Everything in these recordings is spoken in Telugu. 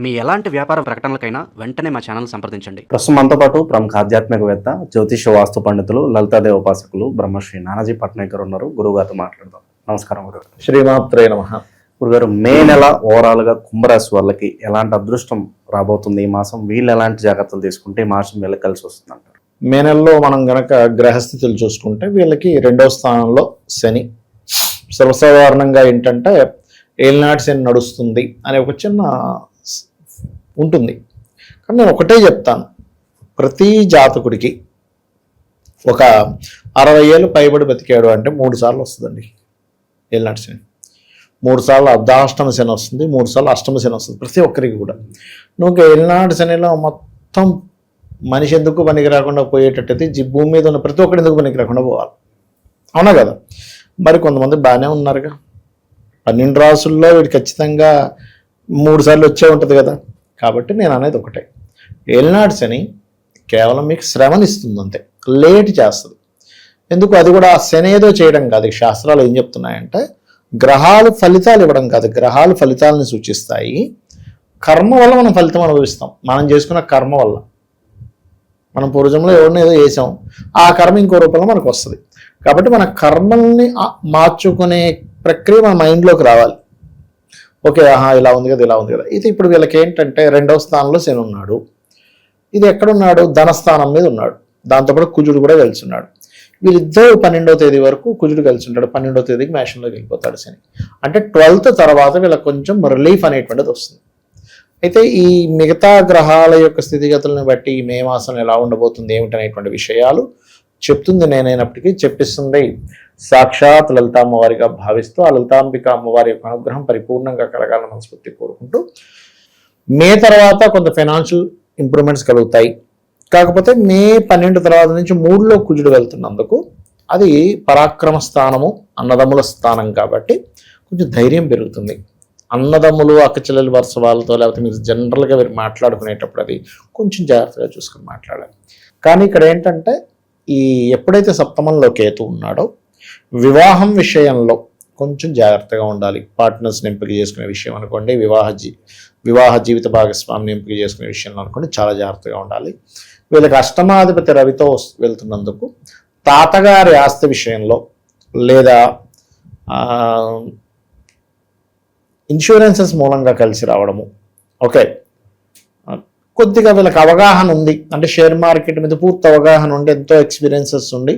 మీ ఎలాంటి వ్యాపార ప్రకటనలకైనా వెంటనే మా ఛానల్ సంప్రదించండి. ప్రస్తుతం మనతో పాటు ప్రముఖ ఆధ్యాత్మికవేత్త, జ్యోతిష వాస్తు పండితులు, లలితాదేవి ఉపాసకులు బ్రహ్మశ్రీ నానాజీ పట్నాయక్ గారు ఉన్నారు. గురుగారితో మాట్లాడదాం. నమస్కారం గురుగారు. శ్రీమాత్రే నమః. గురుగారు, మే నెల ఓవరాల్ గా కుంభరాశి వాళ్ళకి ఎలాంటి అదృష్టం రాబోతుంది ఈ మాసం? వీళ్ళు ఎలాంటి జాగ్రత్తలు తీసుకుంటే ఈ మాసం వీళ్ళకి కలిసి వస్తుంది అంటారు? మే నెలలో మనం గనక గ్రహస్థితులు చూసుకుంటే వీళ్ళకి 2వ స్థానంలో శని. సర్వసాధారణంగా ఏంటంటే ఏలినాటి శని నడుస్తుంది అనే ఒక చిన్న ఉంటుంది. కానీ నేను ఒకటే చెప్తాను, ప్రతి జాతకుడికి ఒక 60 ఏళ్ళు పైబడి బతికాడు అంటే 3 సార్లు వస్తుందండి ఏలినాటి శని. 3 సార్లు అర్ధాష్టమ శని వస్తుంది, 3 సార్లు అష్టమ శని వస్తుంది ప్రతి ఒక్కరికి కూడా. నువ్వు ఏలినాటి శనిలో మొత్తం మనిషి ఎందుకు పనికి రాకుండా పోయేటట్టయితే భూమి మీద ఉన్న ప్రతి ఒక్కటి ఎందుకు పనికి రాకుండా పోవాలి, అవునా కదా? మరి కొంతమంది బాగానే ఉన్నారుగా. 12 రాసుల్లో వీడు ఖచ్చితంగా 3 సార్లు వచ్చే ఉంటుంది కదా. కాబట్టి నేను అనేది ఒకటే, ఏలినాటి శని కేవలం మీకు శ్రమనిస్తుంది అంతే, లేట్ చేస్తుంది. ఎందుకు? అది కూడా శని ఏదో చేయడం కాదు. శాస్త్రాలు ఏం చెప్తున్నాయంటే గ్రహాలు ఫలితాలు ఇవ్వడం కాదు, గ్రహాలు ఫలితాలను సూచిస్తాయి. కర్మ వల్ల మనం ఫలితం అనుభవిస్తాం, మనం చేసుకున్న కర్మ వల్ల. మనం పూర్వజంలో ఎవరిని ఏదో చేసాం, ఆ కర్మ ఇంకో రూపంలో మనకు వస్తుంది. కాబట్టి మన కర్మల్ని మార్చుకునే ప్రక్రియ మన మైండ్లోకి రావాలి. ఓకే, ఇలా ఉంది కదా, ఇలా ఉంది కదా. ఇది ఇప్పుడు వీళ్ళకి ఏంటంటే 2వ స్థానంలో శని ఉన్నాడు. ఇది ఎక్కడున్నాడు? ధనస్థానం మీద ఉన్నాడు. దాంతోపాటు కుజుడు కూడా వెళ్తున్నాడు. వీళ్ళిద్దరు 12వ తేదీ వరకు కుజుడు కలిసి ఉంటాడు. 12వ తేదీకి మేషంలోకి వెళ్ళిపోతాడు శని. అంటే 12th తర్వాత వీళ్ళకి కొంచెం రిలీఫ్ అనేటువంటిది వస్తుంది. అయితే ఈ మిగతా గ్రహాల యొక్క స్థితిగతులను బట్టి ఈ మే మాసం ఎలా ఉండబోతుంది ఏమిటనేటువంటి విషయాలు చెప్తుంది నేనైనప్పటికీ, చెప్పిస్తుంది సాక్షాత్ లలిత అమ్మవారిగా భావిస్తూ ఆ లలితాంబిక అమ్మవారి యొక్క అనుగ్రహం పరిపూర్ణంగా కలగాలని మనస్ఫూర్తి కోరుకుంటూ, మే తర్వాత కొంత ఫైనాన్షియల్ ఇంప్రూవ్మెంట్స్ కలుగుతాయి. కాకపోతే మే 12 తర్వాత నుంచి 3లో కుజుడు వెళ్తున్నందుకు అది పరాక్రమ స్థానము, అన్నదమ్ముల స్థానం కాబట్టి కొంచెం ధైర్యం పెరుగుతుంది. అన్నదమ్ములు, అక్కచెల్లెలు వరుస వాళ్ళతో, లేకపోతే మీరు జనరల్గా మీరు మాట్లాడుకునేటప్పుడు అది కొంచెం జాగ్రత్తగా చూసుకుని మాట్లాడాలి. కానీ ఇక్కడ ఏంటంటే ఈ ఎప్పుడైతే సప్తమంలో కేతు ఉన్నాడో వివాహం విషయంలో కొంచెం జాగ్రత్తగా ఉండాలి. పార్ట్నర్స్ని ఎంపిక చేసుకునే విషయం అనుకోండి, వివాహ జీవిత భాగస్వామిని ఎంపిక చేసుకునే విషయంలో అనుకోండి, చాలా జాగ్రత్తగా ఉండాలి. వీళ్ళకి అష్టమాధిపతి రవితో వెళ్తున్నందుకు తాతగారి ఆస్తి విషయంలో లేదా ఇన్సూరెన్సెస్ మూలంగా కలిసి రావడము, ఓకే, కొద్దిగా వీళ్ళకి అవగాహన ఉంది అంటే షేర్ మార్కెట్ మీద పూర్తి అవగాహన ఉండి ఎంతో ఎక్స్పీరియన్సెస్ ఉండి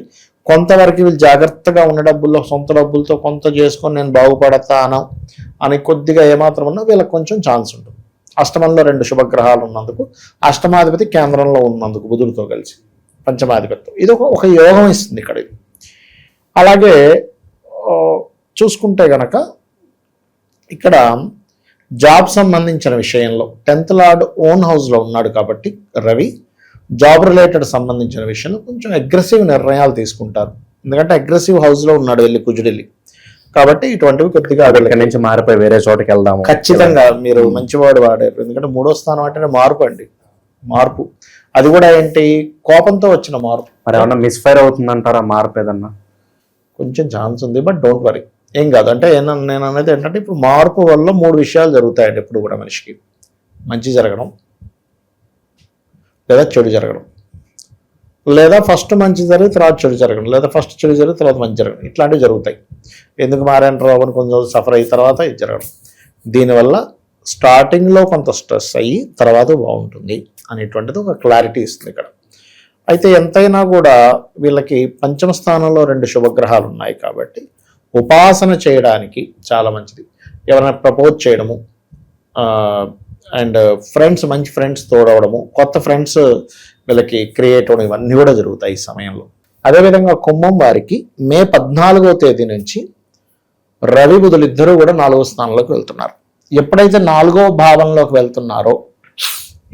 కొంతవరకు వీళ్ళు జాగ్రత్తగా ఉన్న డబ్బుల్లో, సొంత డబ్బులతో కొంత చేసుకొని నేను బాగుపడతాను అని కొద్దిగా ఏమాత్రం ఉన్నా వీళ్ళకి కొంచెం ఛాన్స్ ఉంటుంది. అష్టమంలో 2 శుభగ్రహాలు ఉన్నందుకు, అష్టమాధిపతి కేంద్రంలో ఉన్నందుకు బుధుడితో కలిసి పంచమాధిపత్యం, ఇది ఒక యోగం ఇస్తుంది ఇక్కడ. అలాగే చూసుకుంటే గనక ఇక్కడ జాబ్ సంబంధించిన విషయంలో 10th లార్డ్ ఓన్ హౌస్లో ఉన్నాడు కాబట్టి రవి జాబ్ రిలేటెడ్ సంబంధించిన విషయంలో కొంచెం అగ్రెసివ్ నిర్ణయాలు తీసుకుంటారు. ఎందుకంటే అగ్రెసివ్ హౌస్లో ఉన్నాడు వెళ్ళి కుజుడు వెళ్ళి, కాబట్టి ఇటువంటివి కొద్దిగా ఇక్కడి నుంచి మారిపోయి వేరే చోటకి వెళ్దాము. ఖచ్చితంగా మీరు మంచివాడు వాడారు. ఎందుకంటే 3వ స్థానం అంటేనే మార్పు అండి, మార్పు. అది కూడా ఏంటి, కోపంతో వచ్చిన మార్పు. మరి ఏమన్నా మిస్ఫైర్ అవుతుందంటారా మార్పు ఏదన్నా? కొంచెం ఛాన్స్ ఉంది, బట్ డోంట్ వరీ, ఏం కాదు. అంటే నేను అనేది ఏంటంటే ఇప్పుడు మార్పు వల్ల 3 విషయాలు జరుగుతాయండి ఎప్పుడు కూడా మనిషికి. మంచి జరగడం, లేదా చెడు జరగడం, లేదా ఫస్ట్ మంచి జరిగి తర్వాత చెడు జరగడం, లేదా ఫస్ట్ చెడు జరిగి తర్వాత మంచి జరగడం, ఇట్లాంటివి జరుగుతాయి. ఎందుకు మారేంటారు అని కొంచెం సఫర్ అయిన తర్వాత ఇది జరగడం. దీనివల్ల స్టార్టింగ్లో కొంత స్ట్రెస్ అయ్యి తర్వాత బాగుంటుంది అనేటువంటిది ఒక క్లారిటీ ఇస్తుంది ఇక్కడ. అయితే ఎంతైనా కూడా వీళ్ళకి పంచమ స్థానంలో 2 శుభగ్రహాలు ఉన్నాయి కాబట్టి ఉపాసన చేయడానికి చాలా మంచిది. ఎవరైనా ప్రపోజ్ చేయడము, అండ్ ఫ్రెండ్స్, మంచి ఫ్రెండ్స్ తోడవడము, కొత్త ఫ్రెండ్స్ వీళ్ళకి క్రియేట్ అవ్వడం, ఇవన్నీ కూడా జరుగుతాయి ఈ సమయంలో. అదేవిధంగా కుంభం వారికి మే 14వ తేదీ నుంచి రవి బుధులు ఇద్దరూ కూడా 4వ స్థానంలోకి వెళ్తున్నారు. ఎప్పుడైతే 4వ భావంలోకి వెళ్తున్నారో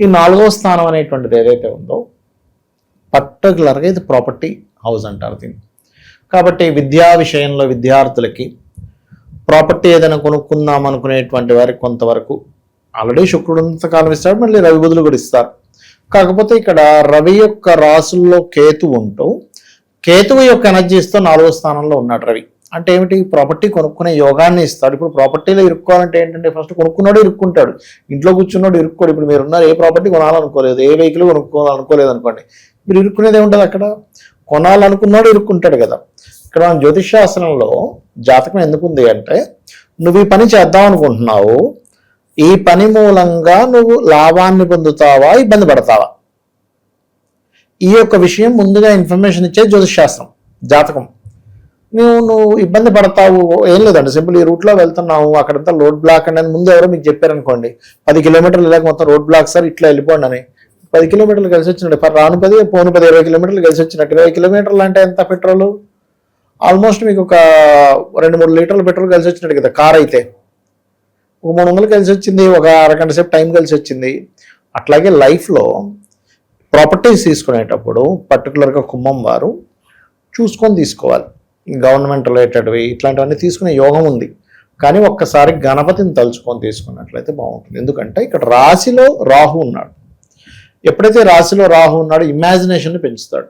ఈ 4వ స్థానం అనేటువంటిది ఏదైతే ఉందో పర్టికులర్గా ఇది ప్రాపర్టీ హౌస్ అంటారు దీన్ని. కాబట్టి విద్యా విషయంలో విద్యార్థులకి ప్రాపర్టీ ఏదైనా కొనుక్కుందాం అనుకునేటువంటి వారికి కొంతవరకు ఆల్రెడీ శుక్రుడు కాలం ఇస్తాడు, మళ్ళీ రవి బుధులు కూడా ఇస్తారు. కాకపోతే ఇక్కడ రవి యొక్క రాసుల్లో కేతు ఉంటూ కేతువు యొక్క ఎనర్జీస్తో 4వ స్థానంలో ఉన్నాడు రవి. అంటే ఏమిటి, ప్రాపర్టీ కొనుక్కునే యోగాన్ని ఇస్తాడు. ఇప్పుడు ప్రాపర్టీలో ఇరుక్కోవాలంటే ఏంటంటే ఫస్ట్ కొనుక్కున్నాడు ఇరుక్కుంటాడు, ఇంట్లో కూర్చున్నాడు ఇరుక్కోడు. ఇప్పుడు మీరు ఉన్నారు, ఏ ప్రాపర్టీ కొనాలనుకోలేదు, ఏ వెహికల్ కొనుక్కోవాలనుకోలేదు అనుకోండి, మీరు ఇరుక్కునేది ఏముంటుంది అక్కడ, కొనాలనుకున్నాడు ఇరుక్కుంటాడు కదా. ఇక్కడ మన జ్యోతిష్ శాస్త్రంలో జాతకం ఎందుకుంది అంటే, నువ్వు ఈ పని చేద్దాం అనుకుంటున్నావు, ఈ పని మూలంగా నువ్వు లాభాన్ని పొందుతావా ఇబ్బంది పడతావా, ఈ యొక్క విషయం ముందుగా ఇన్ఫర్మేషన్ ఇచ్చే జ్యోతిష్ శాస్త్రం జాతకం. నువ్వు ఇబ్బంది పడతావు, ఏం లేదండి, సింపుల్ ఈ రూట్లో వెళ్తున్నావు, అక్కడంతా రోడ్ బ్లాక్ అని ముందు ఎవరో మీకు చెప్పారనుకోండి, 10 కిలోమీటర్లు ఇలాగ మొత్తం రోడ్ బ్లాక్ సార్, ఇట్లా వెళ్ళిపోండి అని. 10 కిలోమీటర్లు కలిసి వచ్చినట్టు, రాను 10 పోను 10 20 కిలోమీటర్లు కలిసి వచ్చినట్టు. 20 కిలోమీటర్లు అంటే ఎంత పెట్రోల్, ఆల్మోస్ట్ మీకు ఒక 2-3 లీటర్ల పెట్రోల్ కలిసి వచ్చినట్టు కదా. కార్ అయితే ఒక 300 కలిసి వచ్చింది, ఒక అరగంట సేపు టైం కలిసి వచ్చింది. అట్లాగే లైఫ్లో ప్రాపర్టీస్ తీసుకునేటప్పుడు పర్టికులర్గా కుంభం వారు చూసుకొని తీసుకోవాలి. గవర్నమెంట్ రిలేటెడ్వి ఇట్లాంటివన్నీ తీసుకునే యోగం ఉంది, కానీ ఒక్కసారి గణపతిని తలుచుకొని తీసుకున్నట్లయితే బాగుంటుంది. ఎందుకంటే ఇక్కడ రాశిలో రాహు ఉన్నాడు. ఎప్పుడైతే రాశిలో రాహు ఉన్నాడో ఇమాజినేషన్ని పెంచుతాడు.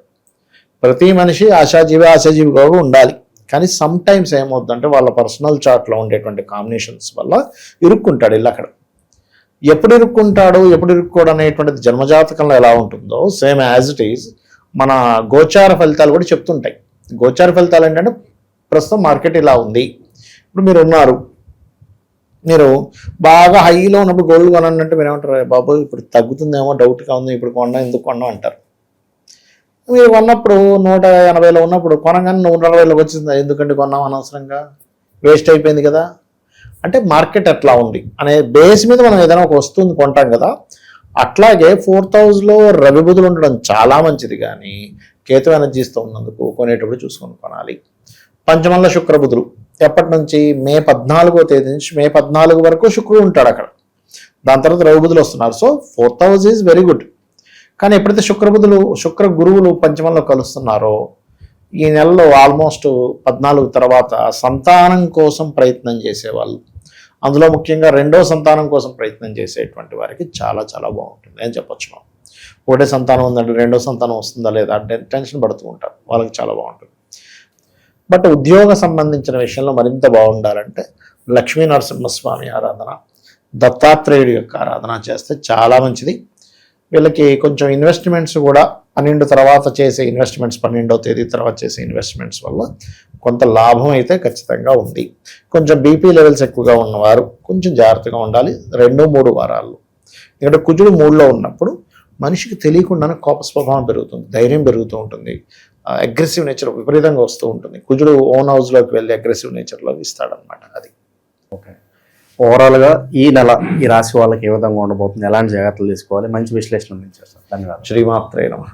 ప్రతి మనిషి ఆశాజీవిగా ఉండాలి, కానీ సమ్ టైమ్స్ ఏమవుతుందంటే వాళ్ళ పర్సనల్ చార్ట్లో ఉండేటువంటి కాంబినేషన్స్ వల్ల ఇరుక్కుంటాడు. ఇల్లు అక్కడ ఎప్పుడు ఇరుక్కుంటాడు ఎప్పుడు ఇరుక్కోడు అనేటువంటిది జన్మజాతకంలో ఎలా ఉంటుందో సేమ్ యాజ్ ఇట్ ఈజ్ మన గోచార ఫలితాలు కూడా చెప్తుంటాయి. గోచార ఫలితాలు ఏంటంటే ప్రస్తుతం మార్కెట్ ఇలా ఉంది, ఇప్పుడు మీరు ఉన్నారు, మీరు బాగా హైలో ఉన్నప్పుడు గోల్డ్ కొనంటే మీరు ఏమంటారు, బాబు ఇప్పుడు తగ్గుతుందేమో డౌట్గా ఉంది, ఇప్పుడు కొన్నా ఎందుకు కొన్నా అంటారు. మీరు కొన్నప్పుడు 180లో ఉన్నప్పుడు కొనగానే 140లోకి వచ్చింది, ఎందుకంటే కొన్నాం అనవసరంగా, వేస్ట్ అయిపోయింది కదా. అంటే మార్కెట్ ఎట్లా ఉంది అనే బేస్ మీద మనం ఏదైనా ఒక వస్తువుని కొంటాం కదా. అట్లాగే 4000లో రవి బుధులు ఉండడం చాలా మంచిది, కానీ కేతు ఎనర్జీస్తో ఉన్నందుకు కొనేటప్పుడు చూసుకొని కొనాలి. పంచమంలో శుక్ర బుధులు ఎప్పటి నుంచి మే 14వ తేదీ నుంచి మే 14 వరకు శుక్రుడు ఉంటాడు అక్కడ, దాని తర్వాత రవి బుధులు వస్తున్నారు. So 4000 is very good. కానీ ఎప్పుడైతే శుక్ర గురువులు పంచమంలో కలుస్తున్నారో ఈ నెలలో ఆల్మోస్ట్ 14 తర్వాత సంతానం కోసం ప్రయత్నం చేసేవాళ్ళు, అందులో ముఖ్యంగా 2వ సంతానం కోసం ప్రయత్నం చేసేటువంటి వారికి చాలా చాలా బాగుంటుంది అని చెప్పొచ్చు. మనం ఒకటే సంతానం ఉందంటే 2వ సంతానం వస్తుందా లేదా అంటే టెన్షన్ పడుతూ ఉంటారు, వాళ్ళకి చాలా బాగుంటుంది. బట్ ఉద్యోగ సంబంధించిన విషయంలో మరింత బాగుండాలంటే లక్ష్మీ నరసింహస్వామి ఆరాధన, దత్తాత్రేయుడి యొక్క ఆరాధన చేస్తే చాలా మంచిది. వీళ్ళకి కొంచెం ఇన్వెస్ట్మెంట్స్ కూడా 12 తర్వాత చేసే ఇన్వెస్ట్మెంట్స్, 12వ తేదీ తర్వాత చేసే ఇన్వెస్ట్మెంట్స్ వల్ల కొంత లాభం అయితే ఖచ్చితంగా ఉంది. కొంచెం బీపీ లెవెల్స్ ఎక్కువగా ఉన్నవారు కొంచెం జాగ్రత్తగా ఉండాలి 2-3 వారాల్లో. ఇక్కడ కుజుడు 3లో ఉన్నప్పుడు మనిషికి తెలియకుండానే కోప స్వభావం పెరుగుతుంది, ధైర్యం పెరుగుతూ ఉంటుంది, అగ్రెసివ్ నేచర్ విపరీతంగా వస్తూ ఉంటుంది. కుజుడు ఓన్ హౌస్లోకి వెళ్ళి అగ్రెసివ్ నేచర్లో ఇస్తాడనమాట. అది ఓకే. ఓవరాల్గా ఈ నెల ఈ రాశి వాళ్ళకి ఏ విధంగా ఉండబోతుంది, ఎలాంటి జాగ్రత్తలు తీసుకోవాలి, మంచి విశ్లేషణ అందించారు సార్. ధన్యవాదాలు. శ్రీమాత్రే నమః.